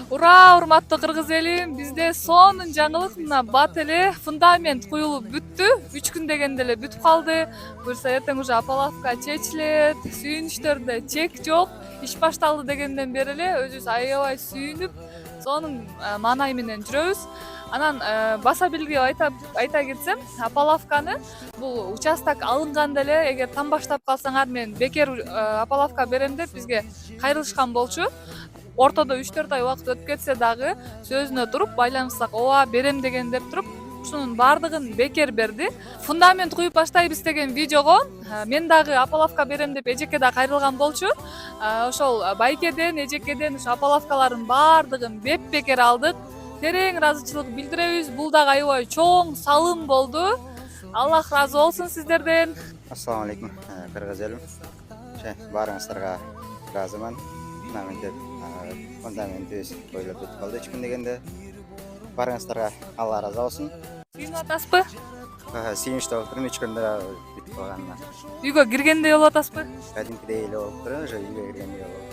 Ура, урматтуу кыргыз элим, бизде сонун жаңылык мына бат эле фундамент куюлуп бүттү. 3 күн дегенде эле бүтүп калды. Буюрса эртең уже апалавка чечилет, сүйүнүчтөрдө чек жок. Иш башталды дегенден бери эле өзүбүз аябай сүйүнүп, сонун маанай менен жүрөбүз. Анан баса билгип айта кетсем, апалавканы бул участок алынганда эле эгер там баштап калсаңар мен бекер апалавка берем деп бизге кайрылышкан болчу. Ортодо 3-4 ай убакыт өтүп кетсе дагы сөзүнө туруп байланышсак ооба берем деген деп туруп ушунун баардыгын бекер берди. Фундамент куюп баштайбыз деген видеого мен дагы апалавка берем деп эжекке да кайрылган болчу. Ошол байкеден, эжеккеден ушу апалавкалардын баардыгын бекер алдык. Терең ыраазычылык билдиребиз. Бул дагы аябай чоң салым болду. Аллах ыраазы болсун сиздерден. Ассаламу алейкум, кыргыз элим. Баарыңыздарга ыраазымын. Фундаментибиз коюлуп бүтүп калды 3 күн дегенде. Баарыңыздарга Алла ыраазы болсун. Сүйүнүп атасызбы? Сүйүнүчтүү болуп турмун 3 күндө бүтүп калганына. Үйгө киргендей болуп атасызбы? Кадимкидей эле болуп туруп, ошо үйгө киргендей болуп.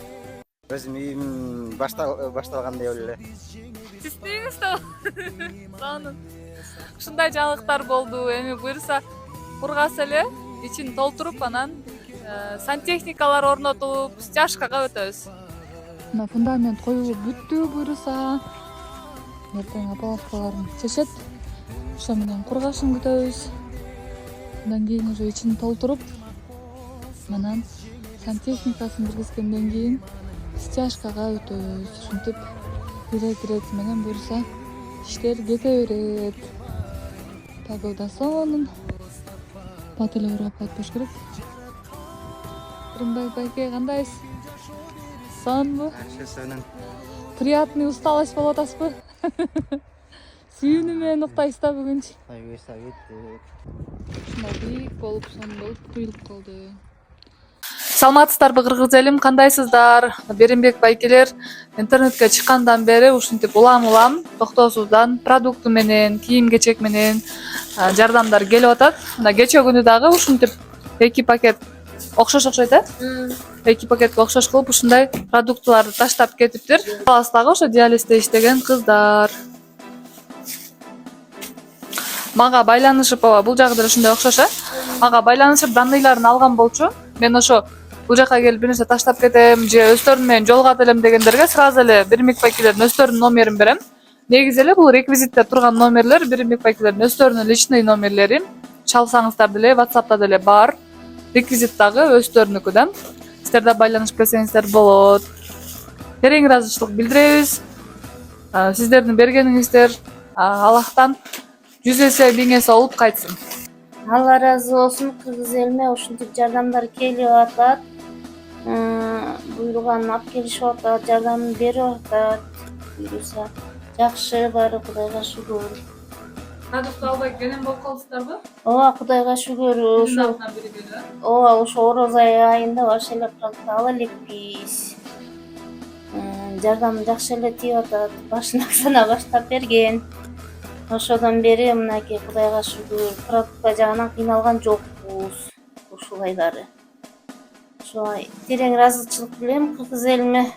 Өзүм үйүм башталгандай болуп эле. Сиз тийиңиз сонун. Ушундай жаңылыктар болду. Эми буюрса кургаса эле ичин толтуруп анан сантехникалар орнотуп стяжкага өтөбүз. Мына фундамент коюлуп бүттү буюрса. Эртең апалавкаларын чечет. Ошо менен кургашын күтөбүз. Андан кийин уже ичин толтуруп анан сантехникасын киргизгенден кийин стяжкага өтөбүз. Ушинтип ирет менен буюрса иштер кете берет. Погода сонун. Бат эле урап атпаш керек. Кырымбек байке кандайсыз? Сонунбу? Сонун. Приятный усталость болуп атасызбы? Сүйүүнү менен уктайсыз да бүгүнчү? Ушундай бийик болуп, сонун болуп куюлуп калды. Саламатсыздарбы кыргыз элим, кандайсыздар? Беримбек байкелер интернетке чыккандан бери ушинтип улам токтоосуздан продукты менен, кийим-кечек менен жардамдар келип атат. Мына кечээ күнү дагы ушинтип 2 пакет окшош окшойт э? 2 пакетке окшош кылып ушундай продуктыларды таштап кетиптир. Аластагы ошо диализде иштеген кыздар. Мага байланышып, бул жагы деле ушундай окшош э? Мага байланышып данныйларын алган болчу. Мен ошо бул жака келип бир нерсе таштап кетем же өздөрүм менен жолугат элем дегендерге сразу эле Беримбек байкелердин өздөрүнүн номерин берем. Негизи эле бул реквизитте турган номерлер Беримбек байкелердин өздөрүнүн личный номерлери. Чалсаңыздар деле WhatsApp'та деле бар. Реквизит дагы өздөрүнүкү да. Сиздер да байланышып келсеңиздер болот. Терең ыраазычылык билдиребиз. Сиздердин бергениңиздер Аллахтан 100 эсе 1000 эсе болуп кайтсын. Алла ыраазы болсун, кыргыз элиме ушинтип жардамдар келип атат. Буйруганын алып келишип атат, жардамын берип атат. Буюрса жакшы, баары Кудайга шүгүр. Продукты албай кенен болуп калдыңыздарбы? Ооба, Кудайга шүгүр. Ооба, ошо Ороз айында баш эле продукт ала элекпиз. Жардам жакшы эле тийип атат. Башында Оксана баштап берген. Ошодон бери мынакей Кудайга шүгүр, продукт жагынан кыйналган жокпуз ушул айлары. Ошо терең ыраазычылык билем кыргыз элиме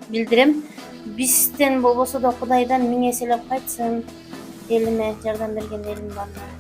билдирем. Бизден болбосо да Кудайдан 1000 эселеп кайтсын элиме, жардам берген элим барына.